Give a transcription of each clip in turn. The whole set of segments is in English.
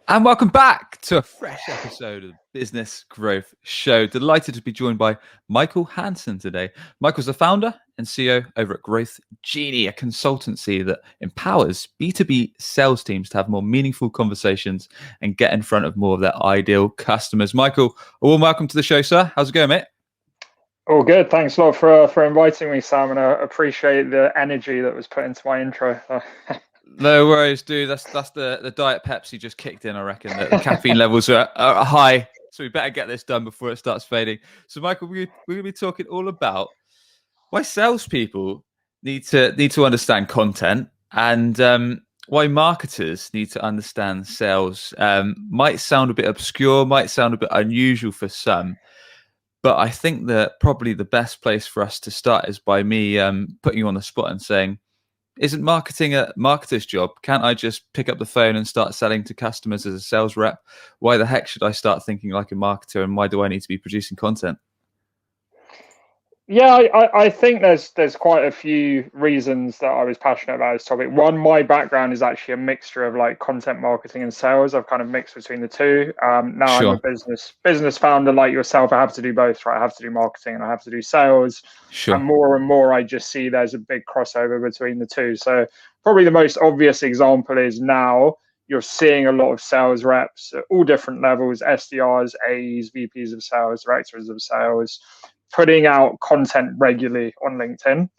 And welcome back to a fresh episode of the Business Growth Show. Delighted to be joined by Michael Hanson today. Michael's the founder and CEO over at Growth Genie, a consultancy that empowers B2B sales teams to have more meaningful conversations and get in front of more of their ideal customers. Michael, a warm welcome to the show, sir. How's it going, mate? All good. Thanks a lot for inviting me, Sam, and I appreciate the energy that was put into my intro. No worries, dude. That's the Diet Pepsi just kicked in. I reckon that the caffeine levels are high, so we better get this done before it starts fading. So, Michael, we're going to be talking all about why salespeople need to understand content and why marketers need to understand sales. Might sound a bit obscure, might sound a bit unusual for some, but I think that probably the best place for us to start is by me putting you on the spot and saying, isn't marketing a marketer's job? Can't I just pick up the phone and start selling to customers as a sales rep? Why the heck should I start thinking like a marketer, and why do I need to be producing content? Yeah, I think there's quite a few reasons that I was passionate about this topic. One, my background is actually a mixture of like content marketing and sales. I've kind of mixed between the two. Now I'm a Sure, business founder like yourself. I have to do both, right? I have to do marketing and I have to do sales. sure, And more, I just see there's a big crossover between the two. So probably the most obvious example is now you're seeing a lot of sales reps at all different levels, SDRs, AEs, VPs of sales, directors of sales, putting out content regularly on LinkedIn.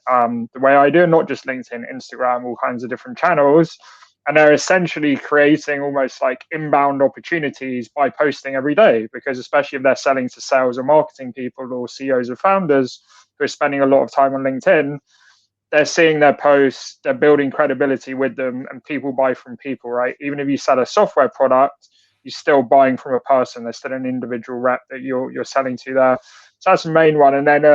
The way I do it, not just LinkedIn, Instagram, all kinds of different channels. And they're essentially creating almost like inbound opportunities by posting every day, because especially if they're selling to sales or marketing people or CEOs or founders who are spending a lot of time on LinkedIn, they're seeing their posts, they're building credibility with them, and people buy from people, right? Even if you sell a software product, you're still buying from a person. There's still an individual rep that you're selling to there. So that's the main one. And then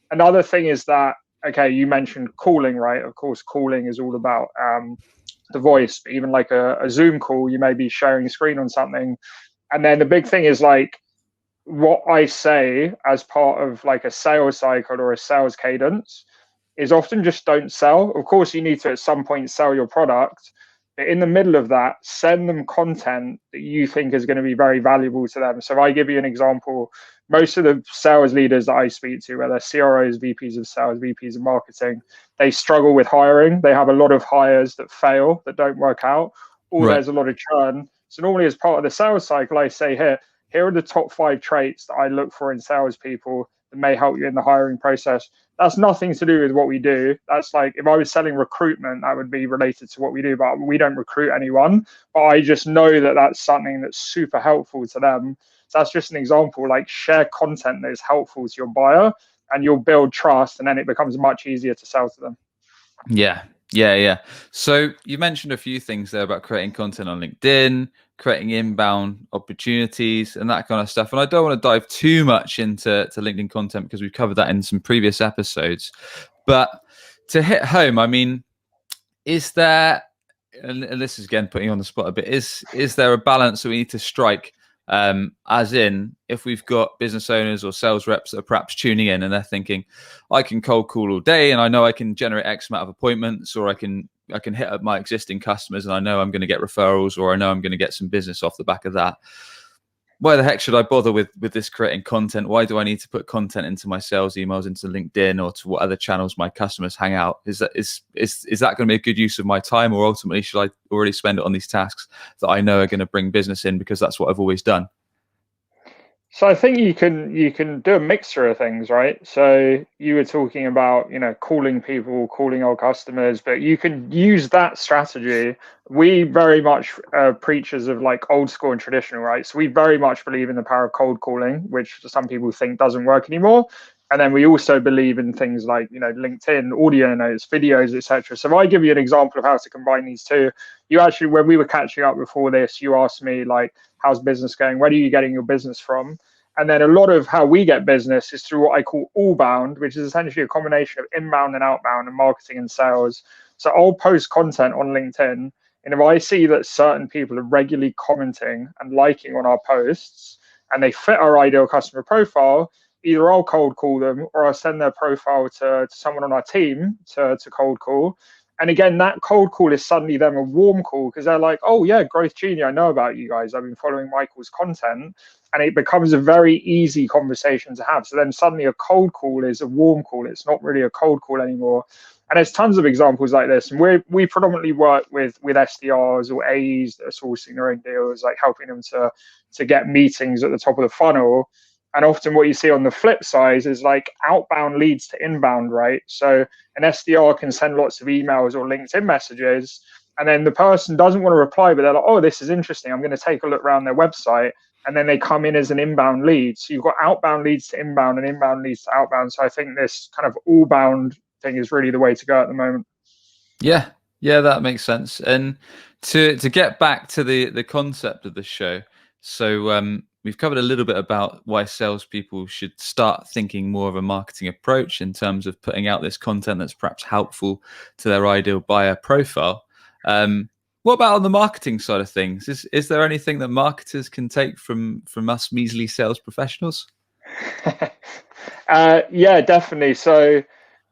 another thing is that, okay, you mentioned calling, right? Of course, calling is all about the voice, but even like a Zoom call, you may be sharing a screen on something. And then the big thing is like what I say as part of like a sales cycle or a sales cadence is often just don't sell. Of course, you need to at some point sell your product, but in the middle of that, send them content that you think is going to be very valuable to them. So if I give you an example, most of the sales leaders that I speak to, whether CROs, VPs of sales, VPs of marketing, they struggle with hiring. They have a lot of hires that fail, that don't work out, or right. there's a lot of churn. So normally as part of the sales cycle, I say, here are the top 5 traits that I look for in salespeople that may help you in the hiring process. That's nothing to do with what we do. That's like if I was selling recruitment, that would be related to what we do, but we don't recruit anyone. But I just know that that's something that's super helpful to them. So that's just an example. Like share content that is helpful to your buyer, and you'll build trust, and then it becomes much easier to sell to them. Yeah. So you mentioned a few things there about creating content on LinkedIn, creating inbound opportunities and that kind of stuff. And I don't want to dive too much into LinkedIn content because we've covered that in some previous episodes. But to hit home, I mean, is there, and this is again putting you on the spot a bit, is there a balance that we need to strike? As in, if we've got business owners or sales reps that are perhaps tuning in and they're thinking, I can cold call all day and I know I can generate X amount of appointments, or I can hit up my existing customers and I know I'm going to get referrals, or I know I'm going to get some business off the back of that. Why the heck should I bother with this creating content? Why do I need to put content into my sales emails, into LinkedIn, or to what other channels my customers hang out? Is that going to be a good use of my time, or ultimately should I already spend it on these tasks that I know are going to bring business in because that's what I've always done? So I think you can do a mixture of things, right? So you were talking about, calling people, calling our customers, but you can use that strategy. We very much preachers of like old school and traditional, right? So we very much believe in the power of cold calling, which some people think doesn't work anymore. And then we also believe in things like, LinkedIn, audio notes, videos, etc. So if I give you an example of how to combine these two, you actually, when we were catching up before this, you asked me like, how's business going? Where are you getting your business from? And then a lot of how we get business is through what I call all bound, which is essentially a combination of inbound and outbound and marketing and sales. So I'll post content on LinkedIn. And if I see that certain people are regularly commenting and liking on our posts and they fit our ideal customer profile, either I'll cold call them or I'll send their profile to someone on our team to cold call. And again, that cold call is suddenly them a warm call because they're like, oh yeah, Growth Genie, I know about you guys. I've been following Michael's content. And it becomes a very easy conversation to have. So then suddenly a cold call is a warm call. It's not really a cold call anymore. And there's tons of examples like this. And we predominantly work with SDRs or AEs that are sourcing their own deals, like helping them to get meetings at the top of the funnel. And often what you see on the flip side is like outbound leads to inbound, right? So an SDR can send lots of emails or LinkedIn messages, and then the person doesn't want to reply, but they're like, oh, this is interesting. I'm going to take a look around their website. And then they come in as an inbound lead. So you've got outbound leads to inbound and inbound leads to outbound. So I think this kind of all bound thing is really the way to go at the moment. Yeah, yeah, that makes sense. And to get back to the concept of the show, so we've covered a little bit about why salespeople should start thinking more of a marketing approach in terms of putting out this content that's perhaps helpful to their ideal buyer profile. What about on the marketing side of things? Is there anything that marketers can take from us measly sales professionals? Yeah, definitely. So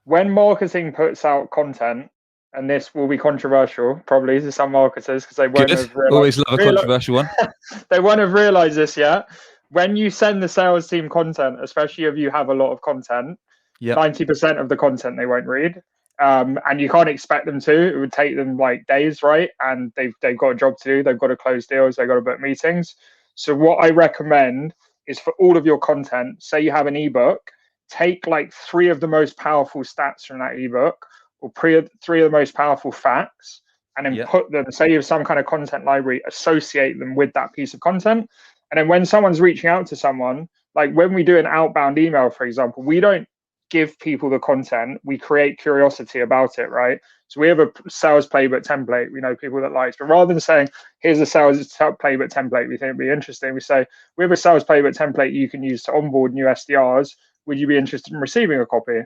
when marketing puts out content, and this will be controversial probably to some marketers because they won't Good. have Always love a controversial one. they won't have realized this yet. When you send the sales team content, especially if you have a lot of content, Yeah. 90% of the content they won't read. And you can't expect them to. It would take them like days, right? And they've got a job to do. They've got to close deals. They've got to book meetings. So what I recommend is for all of your content, say you have an ebook, take like 3 of the most powerful stats from that ebook, or 3 of the most powerful facts, and then put them, say you have some kind of content library, associate them with that piece of content. And then when someone's reaching out to someone, like when we do an outbound email, for example, we don't give people the content, we create curiosity about it, right? So we have a sales playbook template, we know people that like, but rather than saying, here's a sales playbook template, we think it'd be interesting, we say, we have a sales playbook template you can use to onboard new SDRs. Would you be interested in receiving a copy?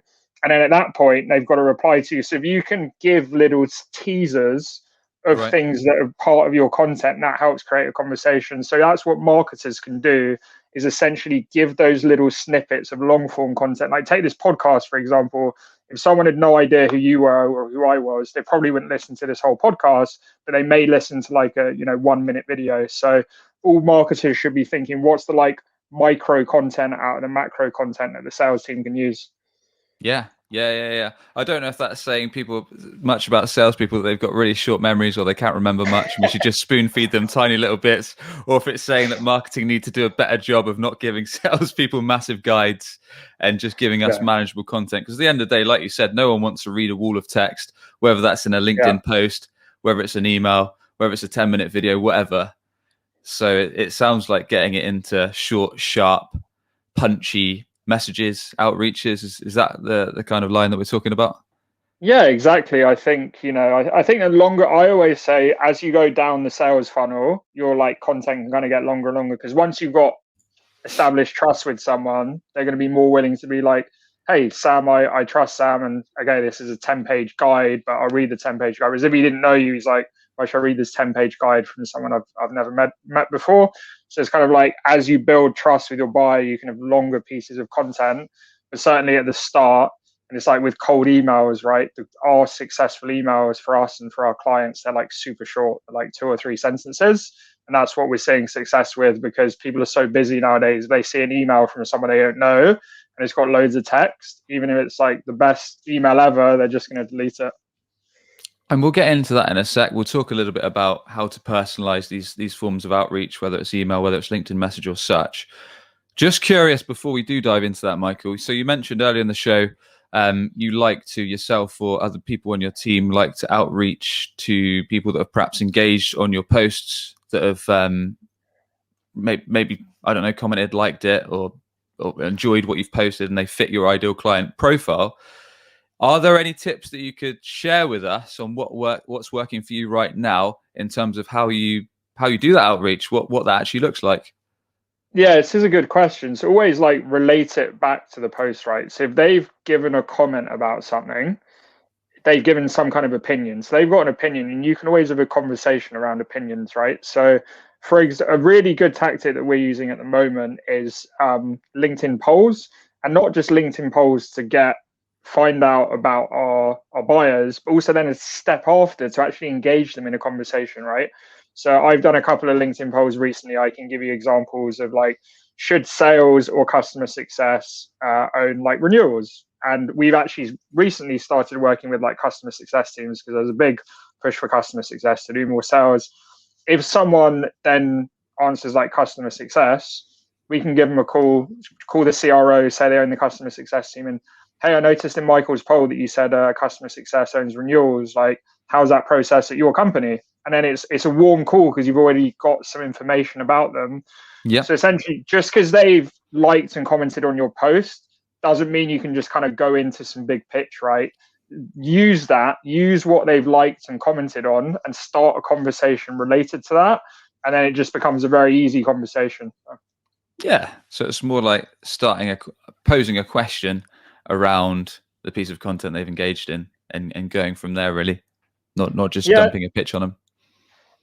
And then at that point, they've got to reply to you. So if you can give little teasers of things that are part of your content, that helps create a conversation. So that's what marketers can do, is essentially give those little snippets of long form content. Like take this podcast, for example. If someone had no idea who you were or who I was, they probably wouldn't listen to this whole podcast, but they may listen to like a 1 minute video. So all marketers should be thinking, what's the like micro content out of the macro content that the sales team can use? Yeah. I don't know if that's saying people much about salespeople that they've got really short memories or they can't remember much, and we should just spoon feed them tiny little bits, or if it's saying that marketing need to do a better job of not giving salespeople massive guides and just giving us manageable content. Because at the end of the day, like you said, no one wants to read a wall of text, whether that's in a LinkedIn post, whether it's an email, whether it's a 10-minute video, whatever. So it sounds like getting it into short, sharp, punchy messages, outreaches. Is that the kind of line that we're talking about? Yeah, exactly. I think, I think the longer, I always say, as you go down the sales funnel, your like content can kind of get longer and longer, because once you've got established trust with someone, they're going to be more willing to be like, hey, Sam, I trust Sam. And okay, this is a 10-page guide, but I'll read the 10-page guide. Whereas if he didn't know you, he's like, why should I read this 10-page guide from someone I've never met before? So it's kind of like, as you build trust with your buyer, you can have longer pieces of content. But certainly at the start, and it's like with cold emails, right? Our successful emails for us and for our clients, they're like super short, like 2 or 3 sentences. And that's what we're seeing success with, because people are so busy nowadays. They see an email from someone they don't know and it's got loads of text. Even if it's like the best email ever, they're just going to delete it. And we'll get into that in a sec. We'll talk a little bit about how to personalize these forms of outreach, whether it's email, whether it's LinkedIn message or such. Just curious, before we do dive into that, Michael, so you mentioned earlier in the show, you like to, yourself or other people on your team, like to outreach to people that have perhaps engaged on your posts, that have maybe, I don't know, commented, liked it, or enjoyed what you've posted, and they fit your ideal client profile. Are there any tips that you could share with us on what's working for you right now in terms of how you do that outreach, what that actually looks like? Yeah, this is a good question. So always like relate it back to the post, right? So if they've given a comment about something, they've given some kind of opinion. So they've got an opinion, and you can always have a conversation around opinions, right? So for a really good tactic that we're using at the moment is LinkedIn polls, and not just LinkedIn polls to get find out about our buyers, but also then a step after to actually engage them in a conversation, right? So I've done a couple of LinkedIn polls recently. I can give you examples of like, should sales or customer success own like renewals? And we've actually recently started working with like customer success teams because there's a big push for customer success to do more sales. If someone then answers like customer success, we can give them a call the CRO, say they own the customer success team, and hey, I noticed in Michael's poll that you said customer success owns renewals. Like, how's that process at your company? And then it's a warm call because you've already got some information about them. Yeah. So essentially, just because they've liked and commented on your post doesn't mean you can just kind of go into some big pitch, right? Use what they've liked and commented on, and start a conversation related to that. And then it just becomes a very easy conversation. Yeah. So it's more like posing a question around the piece of content they've engaged in, and going from there, really. Not just dumping a pitch on them.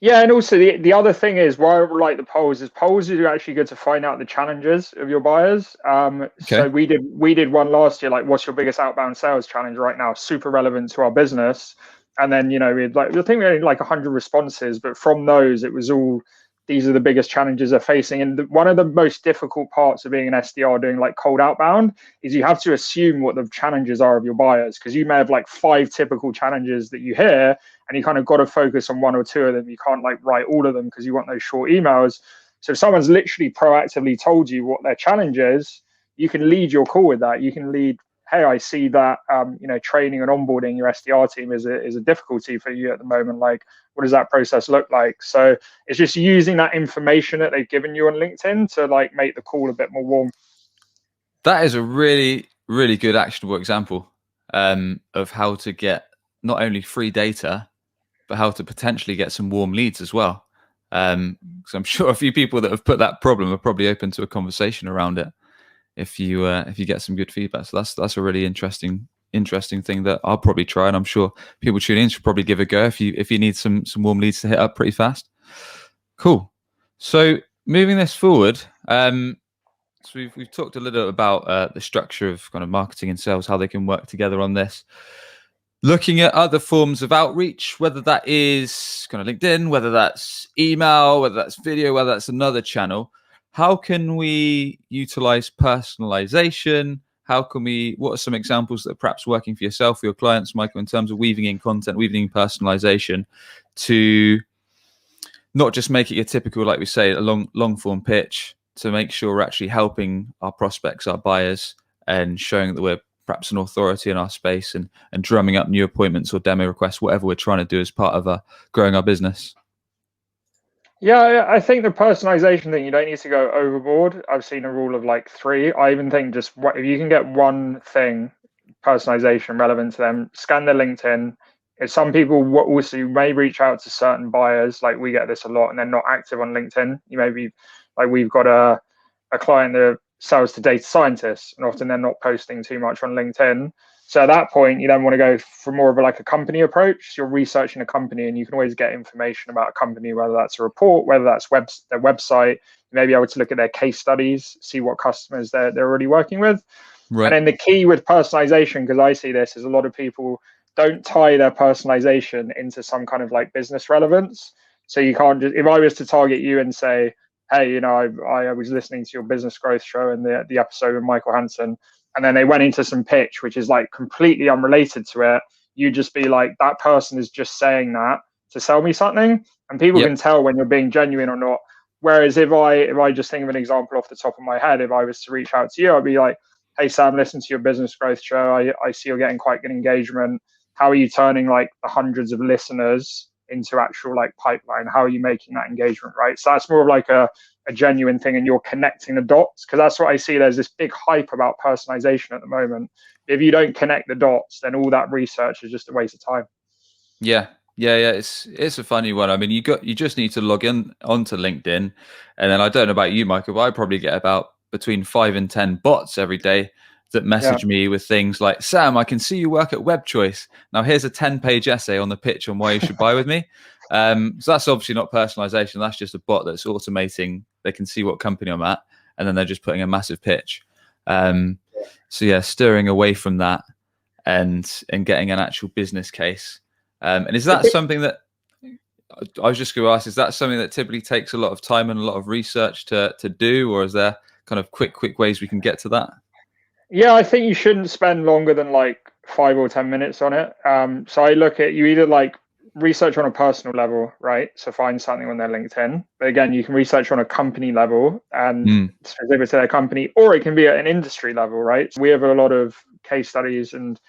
Yeah, and also the other thing is why I like the polls are actually good to find out the challenges of your buyers. Okay. So we did one last year, like, what's your biggest outbound sales challenge right now? Super relevant to our business. And then, we had I think we had like 100 responses, but from those it was all, these are the biggest challenges they're facing. And one of the most difficult parts of being an SDR doing like cold outbound is you have to assume what the challenges are of your buyers, because you may have like 5 typical challenges that you hear, and you kind of got to focus on 1 or 2 of them. You can't like write all of them because you want those short emails. So if someone's literally proactively told you what their challenge is, you can lead your call with that. You can lead, hey, I see that training and onboarding your SDR team is a difficulty for you at the moment. Like, what does that process look like? So it's just using that information that they've given you on LinkedIn to like make the call a bit more warm. That is a really, really good actionable example of how to get not only free data, but how to potentially get some warm leads as well. Because I'm sure a few people that have put that problem are probably open to a conversation around it if you get some good feedback. So that's a really interesting thing that I'll probably try, and I'm sure people tuning in should probably give a go if you need some warm leads to hit up pretty fast. Cool. So moving this forward, so we've talked a little about the structure of kind of marketing and sales, how they can work together on this. Looking at other forms of outreach, whether that is kind of LinkedIn, whether that's email, whether that's video, whether that's another channel, how can we utilize personalization? What are some examples that are perhaps working for yourself, for your clients, Michael, in terms of weaving in content, weaving in personalization to not just make it your typical, like we say, a long form pitch, to make sure we're actually helping our prospects, our buyers, and showing that we're perhaps an authority in our space, and drumming up new appointments or demo requests, whatever we're trying to do as part of growing our business. Yeah, I think the personalization thing, you don't need to go overboard. I've seen a rule of like 3. I even think just if you can get one thing, personalization relevant to them, scan their LinkedIn. If some people also may reach out to certain buyers, like we get this a lot, and they're not active on LinkedIn. You may be like, we've got a client that sells to data scientists, and often they're not posting too much on LinkedIn. So at that point, you don't want to go for more of a company approach. You're researching a company, and you can always get information about a company, whether that's a report, whether that's their website. You may be able to look at their case studies, see what customers they're already working with. Right. And then the key with personalization, because I see this, is a lot of people don't tie their personalization into some kind of like business relevance. So you can't just, if I was to target you and say, hey, I was listening to your business growth show and the episode with Michael Hanson, and then they went into some pitch, which is like completely unrelated to it, you just be like, that person is just saying that to sell me something. And people can tell when you're being genuine or not. Whereas if I just think of an example off the top of my head, if I was to reach out to you, I'd be like, hey, Sam, listen to your business growth show. I see you're getting quite good engagement. How are you turning like the hundreds of listeners into actual like pipeline? How are you making that engagement, right? So that's more of like a genuine thing, and you're connecting the dots, because that's what I see. There's this big hype about personalization at the moment. If you don't connect the dots, then all that research is just a waste of time. Yeah. It's a funny one. I mean, you just need to log in onto LinkedIn, and then I don't know about you, Michael, but I probably get about between 5 and 10 bots every day that message me with things like, Sam, I can see you work at WebChoice. Now here's a 10-page essay on the pitch on why you should buy with me. So that's obviously not personalization. That's just a bot that's automating. They can see what company I'm at, and then they're just putting a massive pitch. So yeah, steering away from that. and getting an actual business case. And is that something that I was just going to ask? Is that something that typically takes a lot of time and a lot of research to do, or is there kind of quick ways we can get to that? Yeah, I think you shouldn't spend longer than like 5 or 10 minutes on it. So I look at, you either like research on a personal level, right? So find something on their LinkedIn. But again, you can research on a company level and specific to their company, or it can be at an industry level, right? So we have a lot of case studies and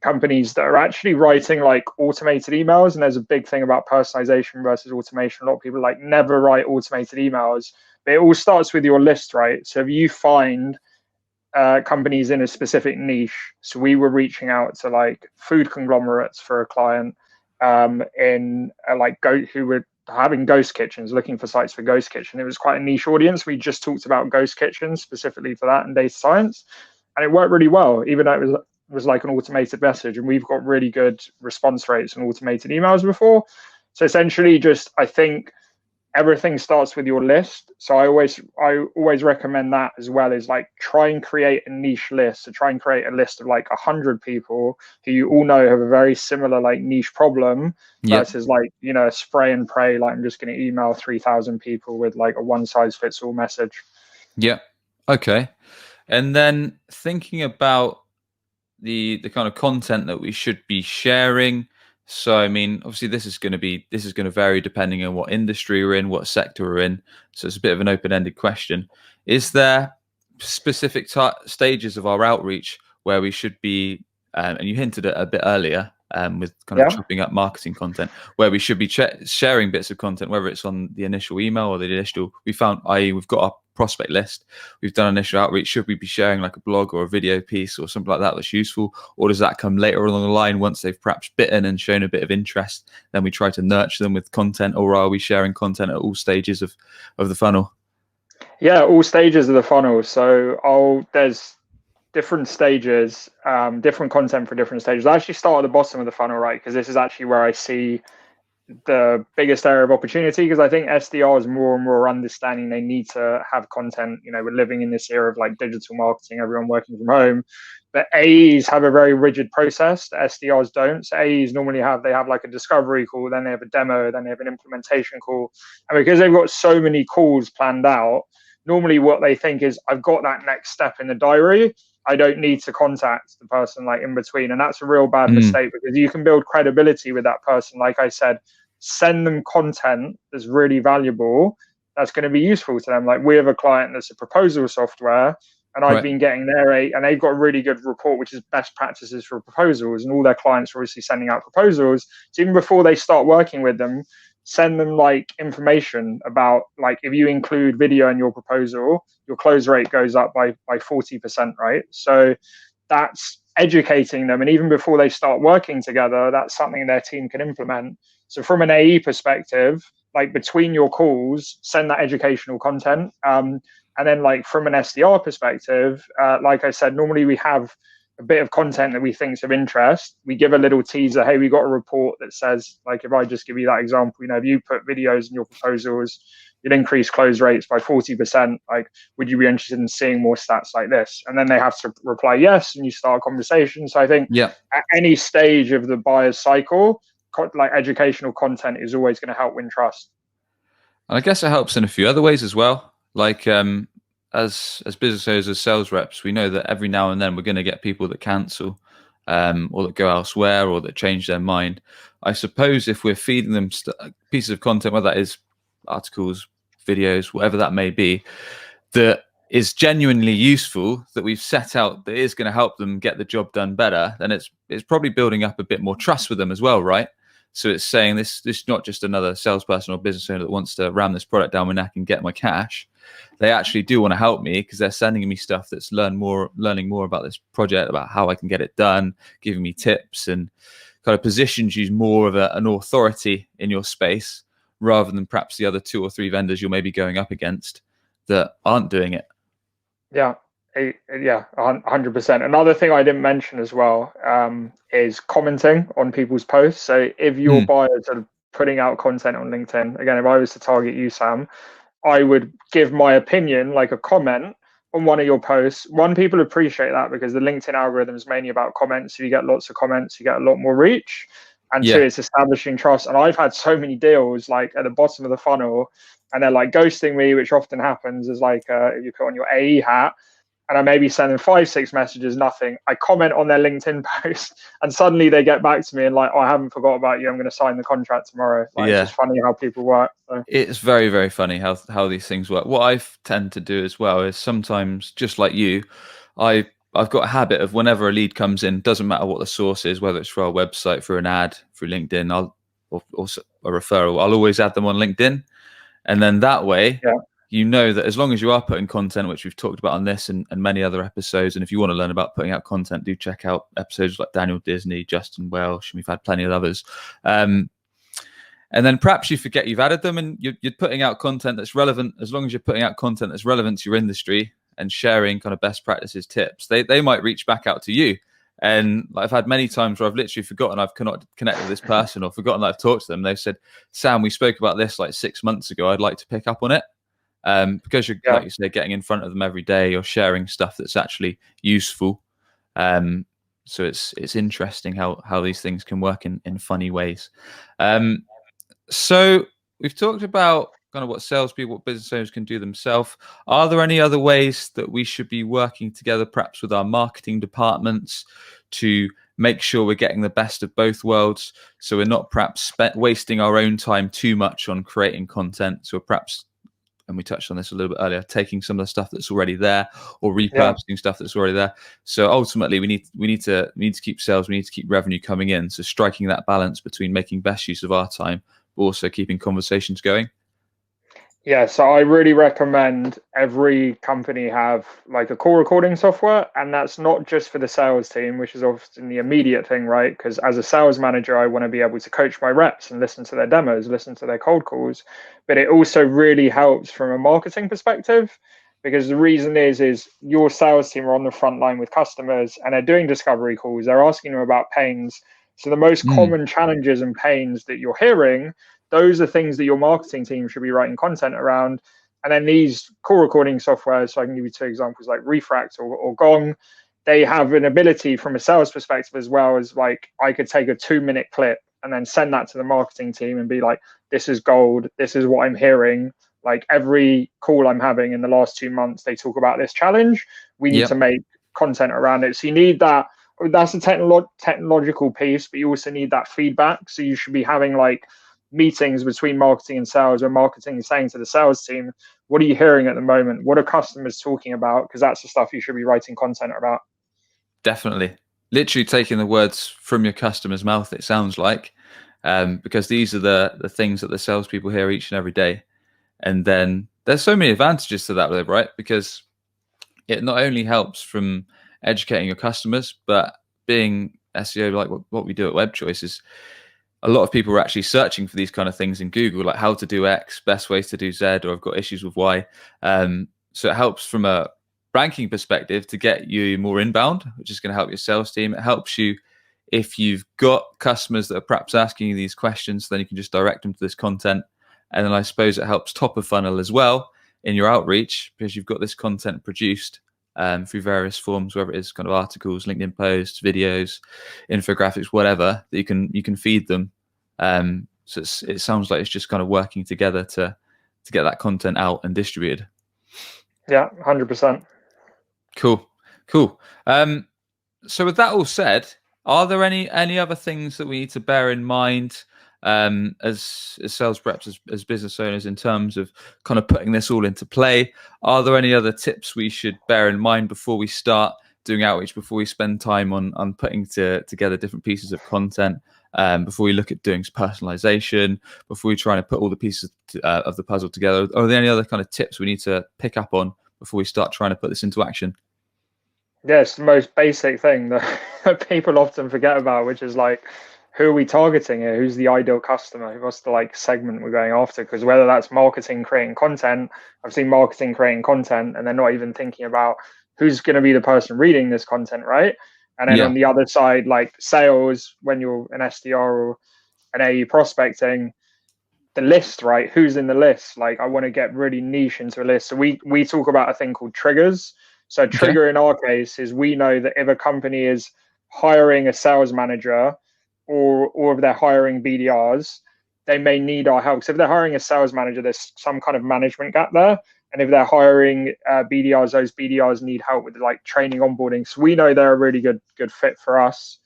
companies that are actually writing like automated emails. And there's a big thing about personalization versus automation. A lot of people like never write automated emails, but it all starts with your list, right? So if you find companies in a specific niche. So we were reaching out to like food conglomerates for a client in who were having ghost kitchens, looking for sites for ghost kitchen. It was quite a niche audience. We just talked about ghost kitchens specifically for that and data science, and it worked really well, even though it was like an automated message. And we've got really good response rates on automated emails before. So essentially, just I think everything starts with your list. So I always recommend that as well, is like try and create a niche list. So try and create a list of like 100 people who you all know have a very similar like niche problem versus like, you know, spray and pray. Like I'm just going to email 3,000 people with like a one size fits all message. Yeah. Okay. And then thinking about the kind of content that we should be sharing. So I mean, obviously this is going to vary depending on what industry we're in, what sector we're in. So it's a bit of an open-ended question. Is there specific stages of our outreach where we should be, and you hinted at a bit earlier, with kind of chopping up marketing content, where we should be sharing bits of content, whether it's on the initial email or the initial, we've got our prospect list, we've done initial outreach, should we be sharing like a blog or a video piece or something like that that's useful, or does that come later along the line once they've perhaps bitten and shown a bit of interest, then we try to nurture them with content, or are we sharing content at all stages of the funnel? Yeah, all stages of the funnel. So there's different stages, different content for different stages. I actually start at the bottom of the funnel, right? Because this is actually where I see the biggest area of opportunity, because I think SDRs more and more understanding they need to have content. You know, we're living in this era of like digital marketing, everyone working from home. But AEs have a very rigid process that SDRs don't. So AEs normally have like a discovery call, then they have a demo, then they have an implementation call. And because they've got so many calls planned out, normally what they think is, I've got that next step in the diary. I don't need to contact the person like in between. And that's a real bad mistake, because you can build credibility with that person. Like I said, send them content that's really valuable, that's going to be useful to them. Like we have a client that's a proposal software, and I've been getting and they've got a really good report, which is best practices for proposals. And all their clients are obviously sending out proposals. So even before they start working with them, send them like information about, like, if you include video in your proposal, your close rate goes up by 40%, right? So that's educating them. And even before they start working together, that's something their team can implement. So from an AE perspective, like between your calls, send that educational content. And then like from an SDR perspective, like I said, normally we have a bit of content that we think is of interest. We give a little teaser. Hey, we got a report that says, like, if I just give you that example, you know, if you put videos in your proposals, you'll increase close rates by 40%. Like, would you be interested in seeing more stats like this? And then they have to reply yes, and you start a conversation. So I think at any stage of the buyer's cycle, like educational content is always going to help win trust. And I guess it helps in a few other ways as well. Like, as business owners, as sales reps, we know that every now and then we're going to get people that cancel, or that go elsewhere, or that change their mind. I suppose if we're feeding them pieces of content, whether that is articles, videos, whatever that may be, that is genuinely useful, that we've set out that is going to help them get the job done better, then it's probably building up a bit more trust with them as well, right? So it's saying this is not just another salesperson or business owner that wants to ram this product down my neck and get my cash. They actually do want to help me because they're sending me stuff that's learning more about this project, about how I can get it done, giving me tips, and kind of positions you more of an authority in your space, rather than perhaps the other 2 or 3 vendors you're maybe going up against that aren't doing it. Yeah. 100%. Another thing I didn't mention as well is commenting on people's posts. So if your buyers are putting out content on LinkedIn, again, if I was to target you, Sam, I would give my opinion, like a comment, on one of your posts, one, people appreciate that because the LinkedIn algorithm is mainly about comments. So you get lots of comments, you get a lot more reach. And two, Yeah. it's establishing trust. And I've had so many deals like at the bottom of the funnel, and they're like ghosting me, which often happens is like if you put on your AE hat, and I may be sending 5, 6 messages, nothing. I comment on their LinkedIn post, and suddenly they get back to me and like, oh, I haven't forgot about you. I'm going to sign the contract tomorrow. Like, it's Yeah. just funny how people work. So. It's very, very funny how these things work. What I tend to do as well is sometimes, just like you, I've got a habit of whenever a lead comes in, doesn't matter what the source is, whether it's for our website, through an ad, through LinkedIn, or also a referral, I'll always add them on LinkedIn, and then that way, Yeah. you know that as long as you are putting content, which we've talked about on this and many other episodes, and if you want to learn about putting out content, do check out episodes like Daniel Disney, Justin Welsh, and we've had plenty of others. And then perhaps you forget you've added them, and you're putting out content that's relevant. As long as you're putting out content that's relevant to your industry and sharing kind of best practices, tips, they might reach back out to you. And I've had many times where I've literally forgotten I've connected with this person, or forgotten that I've talked to them. They've said, Sam, we spoke about this like 6 months ago. I'd like to pick up on it. Because you're, Yeah. like you say, getting in front of them every day, you're sharing stuff that's actually useful. So it's interesting how these things can work in funny ways. So we've talked about kind of what salespeople, what business owners can do themselves. Are there any other ways that we should be working together, perhaps with our marketing departments, to make sure we're getting the best of both worlds? So we're not perhaps wasting our own time too much on creating content. So we're perhaps, and we touched on this a little bit earlier, taking some of the stuff that's already there or repurposing stuff that's already there. So ultimately, we need to keep sales, we need to keep revenue coming in. So striking that balance between making best use of our time, but also keeping conversations going. Yeah, so I really recommend every company have like a call recording software, and that's not just for the sales team, which is often the immediate thing, right? Because as a sales manager, I want to be able to coach my reps and listen to their demos, listen to their cold calls, but it also really helps from a marketing perspective, because the reason is your sales team are on the front line with customers and they're doing discovery calls, they're asking them about pains. So the most common challenges and pains that you're hearing, those are things that your marketing team should be writing content around. And then these call recording software, so I can give you 2 examples like Refract or Gong, they have an ability from a sales perspective as well as like I could take a 2-minute clip and then send that to the marketing team and be like, this is gold, this is what I'm hearing. Like every call I'm having in the last 2 months, they talk about this challenge. We need to make content around it. So you need that. That's a technological piece, but you also need that feedback. So you should be having like meetings between marketing and sales, where marketing is saying to the sales team, what are you hearing at the moment? What are customers talking about? Because that's the stuff you should be writing content about. Definitely. Literally taking the words from your customer's mouth, it sounds like, because these are the things that the salespeople hear each and every day. And then there's so many advantages to that, right? Because it not only helps from educating your customers, but being SEO, like what we do at WebChoice, is a lot of people are actually searching for these kind of things in Google, like how to do X, best ways to do Z, or I've got issues with Y. So it helps from a ranking perspective to get you more inbound, which is going to help your sales team. It helps you if you've got customers that are perhaps asking you these questions, then you can just direct them to this content. And then I suppose it helps top of funnel as well in your outreach, because you've got this content produced through various forms, whether it is kind of articles, LinkedIn posts, videos, infographics, whatever, that you can feed them. So it sounds like it's just kind of working together to get that content out and distributed. Yeah, 100%. Cool. So with that all said, are there any other things that we need to bear in mind as sales reps, as business owners, in terms of kind of putting this all into play? Are there any other tips we should bear in mind before we start doing outreach, before we spend time on putting together different pieces of content, before we look at doing personalization, before we try to put all the pieces of the puzzle together? Are there any other kind of tips we need to pick up on before we start trying to put this into action? Yeah, it's the most basic thing that people often forget about, which is like, who are we targeting here? Who's the ideal customer? What's the like segment we're going after? Because whether that's marketing creating content, I've seen marketing creating content and they're not even thinking about who's going to be the person reading this content, right? And then on the other side, like sales, when you're an SDR or an AE prospecting, the list, right? Who's in the list? Like, I want to get really niche into a list. So we talk about a thing called triggers. So a Okay. trigger in our case is we know that if a company is hiring a sales manager, or if they're hiring BDRs, they may need our help. So if they're hiring a sales manager, there's some kind of management gap there. And if they're hiring BDRs, those BDRs need help with like training, onboarding. So we know they're a really good fit for us.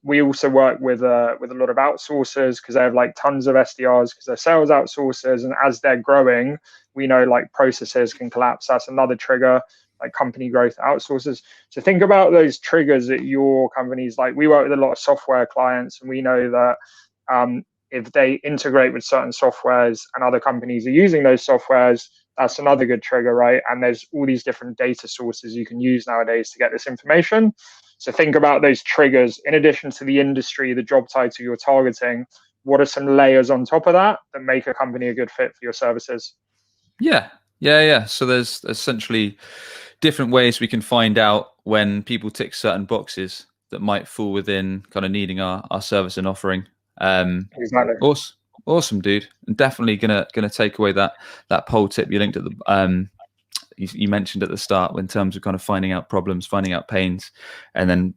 We also work with a lot of outsourcers because they have like tons of SDRs because they're sales outsourcers, and as they're growing, we know like processes can collapse. That's another trigger, like company growth outsourcers. So think about those triggers at your companies. Like we work with a lot of software clients, and we know that if they integrate with certain softwares and other companies are using those softwares, that's another good trigger, right? And there's all these different data sources you can use nowadays to get this information. So think about those triggers in addition to the industry, the job title you're targeting. What are some layers on top of that that make a company a good fit for your services? Yeah. So there's essentially different ways we can find out when people tick certain boxes that might fall within kind of needing our service and offering. Exactly. Awesome, dude. And definitely gonna take away that poll tip you linked at the you mentioned at the start in terms of kind of finding out problems, finding out pains, and then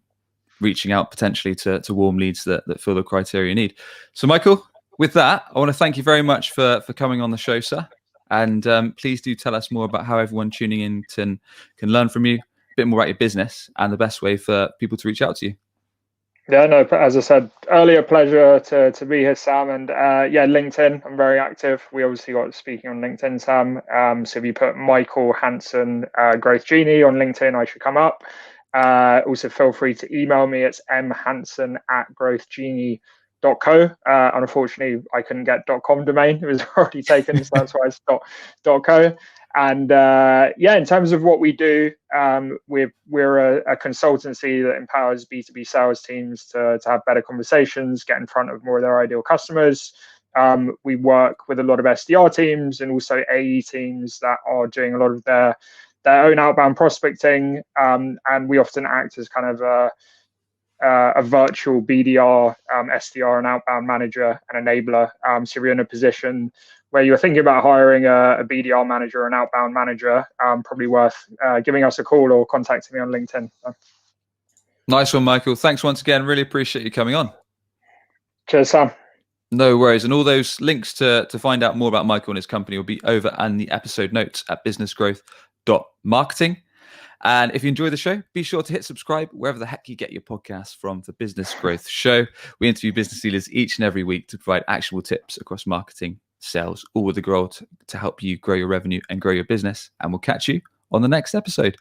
reaching out potentially to warm leads that fill the criteria you need. So Michael, with that, I want to thank you very much for coming on the show, sir. And please do tell us more about how everyone tuning in can learn from you, a bit more about your business, and the best way for people to reach out to you. Yeah, no, as I said earlier, pleasure to be here, Sam. And yeah, LinkedIn, I'm very active. We obviously got speaking on LinkedIn, Sam. So if you put Michael Hanson, Growth Genie on LinkedIn, I should come up. Also, feel free to email me. It's mhanson@growthgenie.co. Unfortunately, I couldn't get .com domain. It was already taken, so that's why it's .co. And yeah, in terms of what we do, we're a consultancy that empowers B2B sales teams to have better conversations, get in front of more of their ideal customers. We work with a lot of SDR teams and also AE teams that are doing a lot of their own outbound prospecting, and we often act as kind of a virtual BDR, SDR, and outbound manager and enabler. So if you're in a position where you're thinking about hiring a BDR manager or an outbound manager, probably worth giving us a call or contacting me on LinkedIn. Nice one, Michael. Thanks once again. Really appreciate you coming on. Cheers, Sam. No worries. And all those links to find out more about Michael and his company will be over in the episode notes at businessgrowth.marketing. And if you enjoy the show, be sure to hit subscribe wherever the heck you get your podcasts from. The Business Growth Show. We interview business leaders each and every week to provide actionable tips across marketing, sales, all with the goal to help you grow your revenue and grow your business. And we'll catch you on the next episode.